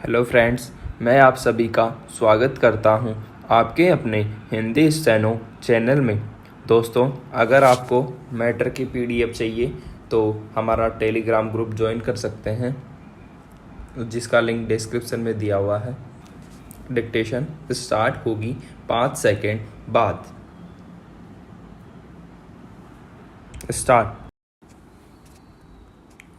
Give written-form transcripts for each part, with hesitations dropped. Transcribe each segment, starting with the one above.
Hello friends, मैं आप सभी का स्वागत करता हूं आपके अपने हिंदी स्टेनो चैनल में। दोस्तों, अगर आपको मैटर की पीडीएफ चाहिए तो हमारा टेलीग्राम ग्रुप ज्वाइन कर सकते हैं, जिसका लिंक डिस्क्रिप्शन में दिया हुआ है। डिक्टेशन स्टार्ट होगी 5 सेकेंड बाद। स्टार्ट।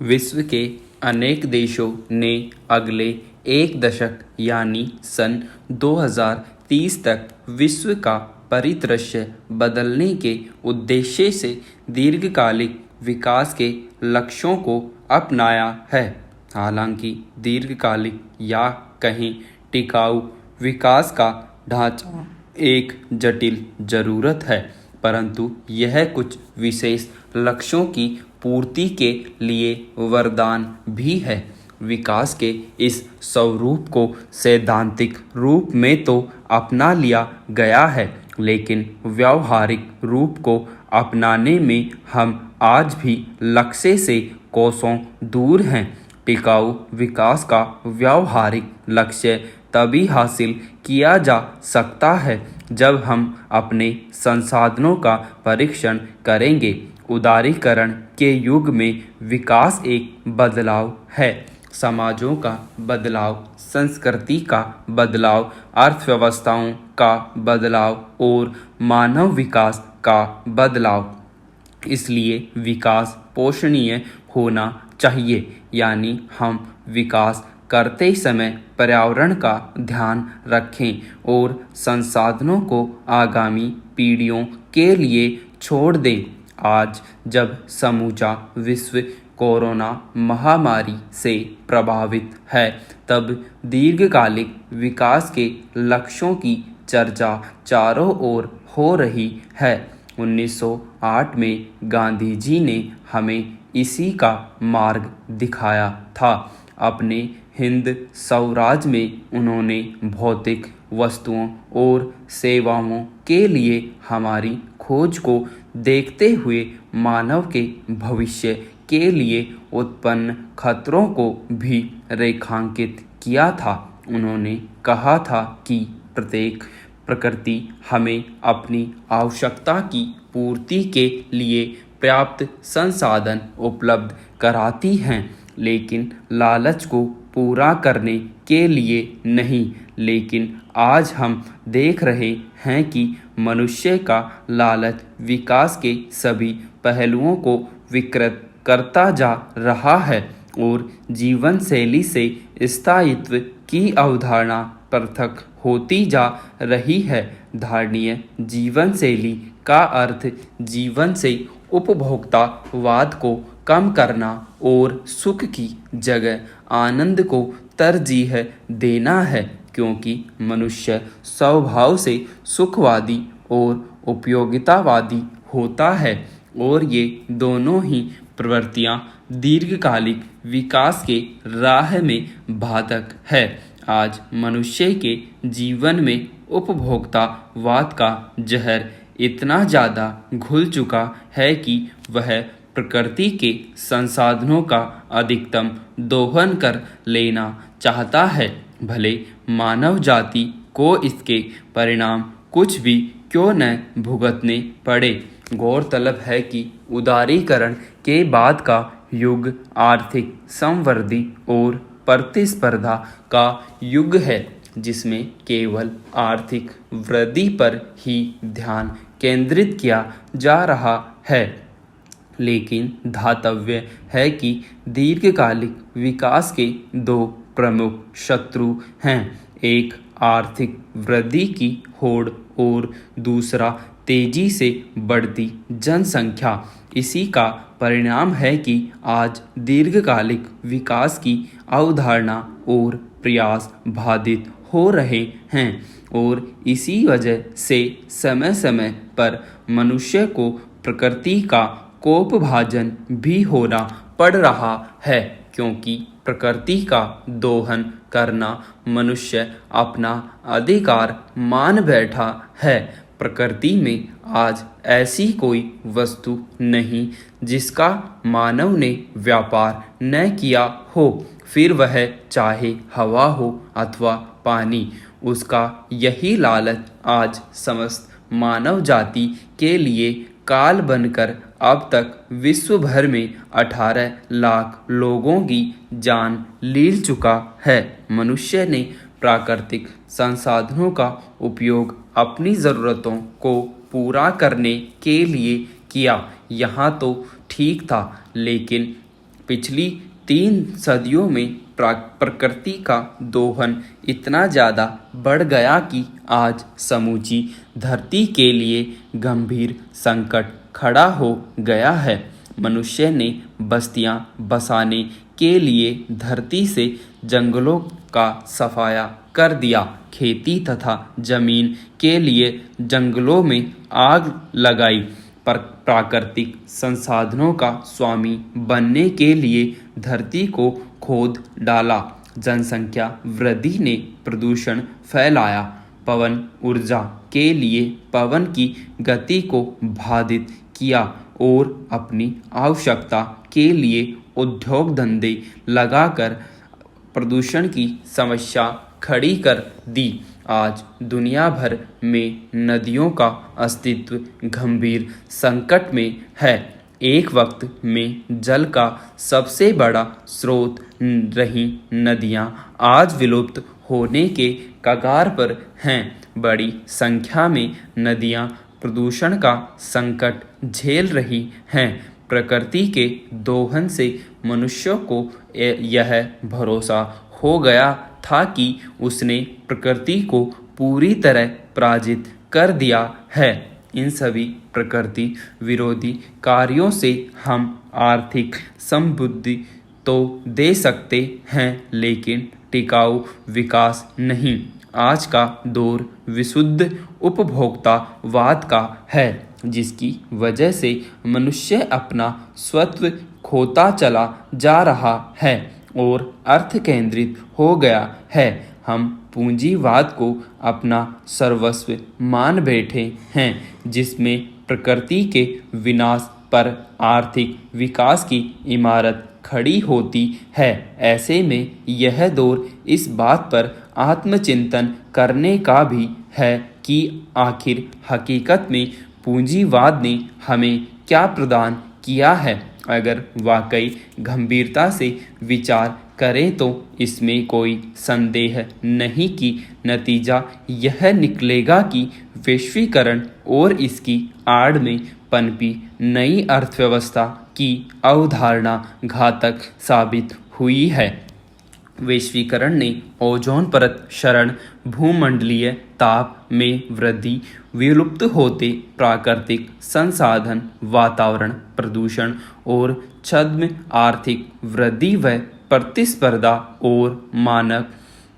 विश्व के अनेक देशों ने अगले एक दशक यानी सन 2030 तक विश्व का परिदृश्य बदलने के उद्देश्य से दीर्घकालिक विकास के लक्ष्यों को अपनाया है। हालांकि दीर्घकालिक या कहीं टिकाऊ विकास का ढांचा एक जटिल जरूरत है, परंतु यह कुछ विशेष लक्ष्यों की पूर्ति के लिए वरदान भी है। विकास के इस स्वरूप को सैद्धांतिक रूप में तो अपना लिया गया है, लेकिन व्यावहारिक रूप को अपनाने में हम आज भी लक्ष्य से कोसों दूर हैं। टिकाऊ विकास का व्यावहारिक लक्ष्य तभी हासिल किया जा सकता है जब हम अपने संसाधनों का परीक्षण करेंगे। उदारीकरण के युग में विकास एक बदलाव है। समाजों का बदलाव, संस्कृति का बदलाव, अर्थव्यवस्थाओं का बदलाव और मानव विकास का बदलाव। इसलिए विकास पोषणीय होना चाहिए, यानी हम विकास करते समय पर्यावरण का ध्यान रखें और संसाधनों को आगामी पीढ़ियों के लिए छोड़ दें। आज जब समूचा विश्व कोरोना महामारी से प्रभावित है, तब दीर्घकालिक विकास के लक्ष्यों की चर्चा चारों ओर हो रही है। 1908 में गांधी जी ने हमें इसी का मार्ग दिखाया था। अपने हिंद स्वराज में उन्होंने भौतिक वस्तुओं और सेवाओं के लिए हमारी खोज को देखते हुए मानव के भविष्य के लिए उत्पन्न खतरों को भी रेखांकित किया था। उन्होंने कहा था कि प्रत्येक प्रकृति हमें अपनी आवश्यकता की पूर्ति के लिए पर्याप्त संसाधन उपलब्ध कराती हैं, लेकिन लालच को पूरा करने के लिए नहीं। लेकिन आज हम देख रहे हैं कि मनुष्य का लालच विकास के सभी पहलुओं को विकृत करता जा रहा है और जीवन शैली से स्थायित्व की अवधारणा पृथक होती जा रही है। धारणीय जीवन शैली का अर्थ जीवन से उपभोक्तावाद को कम करना और सुख की जगह आनंद को तरजीह देना है, क्योंकि मनुष्य स्वभाव से सुखवादी और उपयोगितावादी होता है और ये दोनों ही प्रवृत्तियां दीर्घकालिक विकास के राह में बाधक है। आज मनुष्य के जीवन में उपभोक्तावाद का जहर इतना ज़्यादा घुल चुका है कि वह प्रकृति के संसाधनों का अधिकतम दोहन कर लेना चाहता है, भले मानव जाति को इसके परिणाम कुछ भी क्यों न भुगतने पड़े। गौरतलब है कि उदारीकरण के बाद का युग आर्थिक समृद्धि और प्रतिस्पर्धा का युग है, जिसमें केवल आर्थिक वृद्धि पर ही ध्यान केंद्रित किया जा रहा है। लेकिन धातव्य है कि दीर्घकालिक विकास के दो प्रमुख शत्रु हैं। एक आर्थिक वृद्धि की होड़ और दूसरा तेजी से बढ़ती जनसंख्या। इसी का परिणाम है कि आज दीर्घकालिक विकास की अवधारणा और प्रयास बाधित हो रहे हैं और इसी वजह से समय समय पर मनुष्य को प्रकृति का कोपभाजन भी होना पड़ रहा है, क्योंकि प्रकृति का दोहन करना मनुष्य अपना अधिकार मान बैठा है। प्रकृति में आज ऐसी कोई वस्तु नहीं जिसका मानव ने व्यापार न किया हो। फिर वह चाहे हवा हो अथवा पानी, उसका यही लालच आज समस्त मानव जाति के लिए काल बनकर अब तक विश्व भर में 18 लाख लोगों की जान ले चुका है। मनुष्य ने प्राकृतिक संसाधनों का उपयोग अपनी ज़रूरतों को पूरा करने के लिए किया, यहाँ तो ठीक था, लेकिन पिछली 3 सदियों में प्रकृति का दोहन इतना ज़्यादा बढ़ गया कि आज समूची धरती के लिए गंभीर संकट खड़ा हो गया है। मनुष्य ने बस्तियां बसाने के लिए धरती से जंगलों का सफाया कर दिया, खेती तथा जमीन के लिए जंगलों में आग लगाई, पर प्राकृतिक संसाधनों का स्वामी बनने के लिए धरती को खोद डाला। जनसंख्या वृद्धि ने प्रदूषण फैलाया, पवन ऊर्जा के लिए पवन की गति को बाधित किया और अपनी आवश्यकता के लिए उद्योग धंधे लगाकर प्रदूषण की समस्या खड़ी कर दी। आज दुनिया भर में नदियों का अस्तित्व गंभीर संकट में है। एक वक्त में जल का सबसे बड़ा स्रोत रही नदियां आज विलुप्त होने के कगार पर हैं। बड़ी संख्या में नदियां प्रदूषण का संकट झेल रही हैं। प्रकृति के दोहन से मनुष्यों को यह भरोसा हो गया था कि उसने प्रकृति को पूरी तरह पराजित कर दिया है। इन सभी प्रकृति विरोधी कार्यों से हम आर्थिक समृद्धि तो दे सकते हैं, लेकिन टिकाऊ विकास नहीं। आज का दौर विशुद्ध उपभोक्तावाद का है, जिसकी वजह से मनुष्य अपना स्वत्व खोता चला जा रहा है और अर्थ केंद्रित हो गया है। हम पूंजीवाद को अपना सर्वस्व मान बैठे हैं, जिसमें प्रकृति के विनाश पर आर्थिक विकास की इमारत खड़ी होती है। ऐसे में यह दौर इस बात पर आत्मचिंतन करने का भी है कि आखिर हकीकत में पूंजीवाद ने हमें क्या प्रदान किया है। अगर वाकई गंभीरता से विचार करें तो इसमें कोई संदेह नहीं कि नतीजा यह निकलेगा कि वैश्वीकरण और इसकी आड़ में पनपी नई अर्थव्यवस्था की अवधारणा घातक साबित हुई है। वैश्वीकरण ने ओजोन परत क्षरण, भूमंडलीय ताप में वृद्धि, विलुप्त होते प्राकृतिक संसाधन, वातावरण प्रदूषण और छद्म आर्थिक वृद्धि व प्रतिस्पर्धा और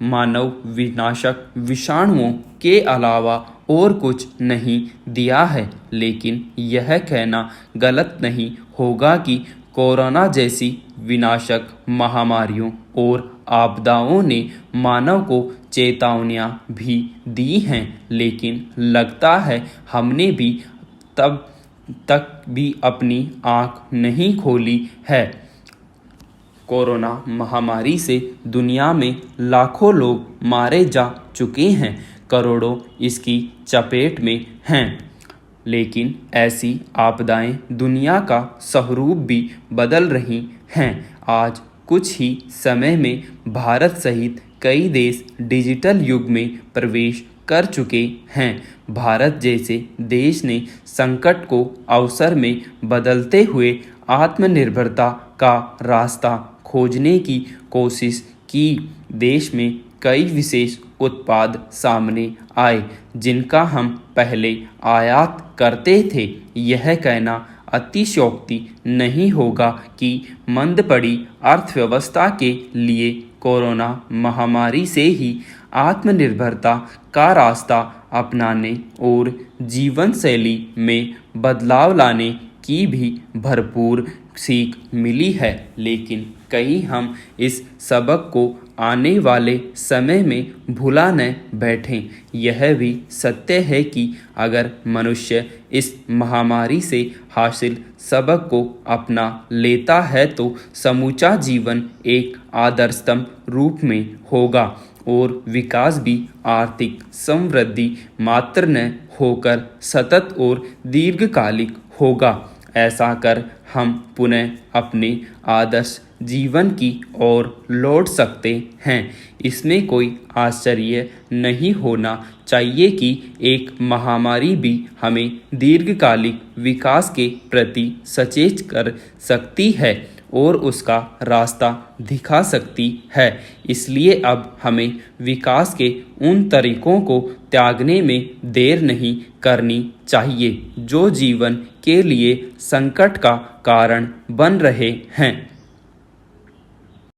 मानव विनाशक विषाणुओं के अलावा और कुछ नहीं दिया है। लेकिन यह कहना गलत नहीं होगा कि कोरोना जैसी विनाशक महामारियों और आपदाओं ने मानव को चेतावनियां भी दी हैं, लेकिन लगता है हमने भी तब तक भी अपनी आँख नहीं खोली है। कोरोना महामारी से दुनिया में लाखों लोग मारे जा चुके हैं, करोड़ों इसकी चपेट में हैं। लेकिन ऐसी आपदाएं दुनिया का स्वरूप भी बदल रही हैं। आज कुछ ही समय में भारत सहित कई देश डिजिटल युग में प्रवेश कर चुके हैं। भारत जैसे देश ने संकट को अवसर में बदलते हुए आत्मनिर्भरता का रास्ता खोजने की कोशिश की। देश में कई विशेष उत्पाद सामने आए जिनका हम पहले आयात करते थे। यह कहना अतिशयोक्ति नहीं होगा कि मंद पड़ी अर्थव्यवस्था के लिए कोरोना महामारी से ही आत्मनिर्भरता का रास्ता अपनाने और जीवन शैली में बदलाव लाने की भी भरपूर सीख मिली है, लेकिन कहीं हम इस सबक को आने वाले समय में भुला न बैठें। यह भी सत्य है कि अगर मनुष्य इस महामारी से हासिल सबक को अपना लेता है तो समूचा जीवन एक आदर्शतम रूप में होगा और विकास भी आर्थिक समृद्धि मात्र न होकर सतत और दीर्घकालिक होगा। ऐसा कर हम पुनः अपने आदर्श जीवन की ओर लौट सकते हैं। इसमें कोई आश्चर्य नहीं होना चाहिए कि एक महामारी भी हमें दीर्घकालिक विकास के प्रति सचेत कर सकती है और उसका रास्ता दिखा सकती है। इसलिए अब हमें विकास के उन तरीकों को त्यागने में देर नहीं करनी चाहिए जो जीवन के लिए संकट का कारण बन रहे हैं।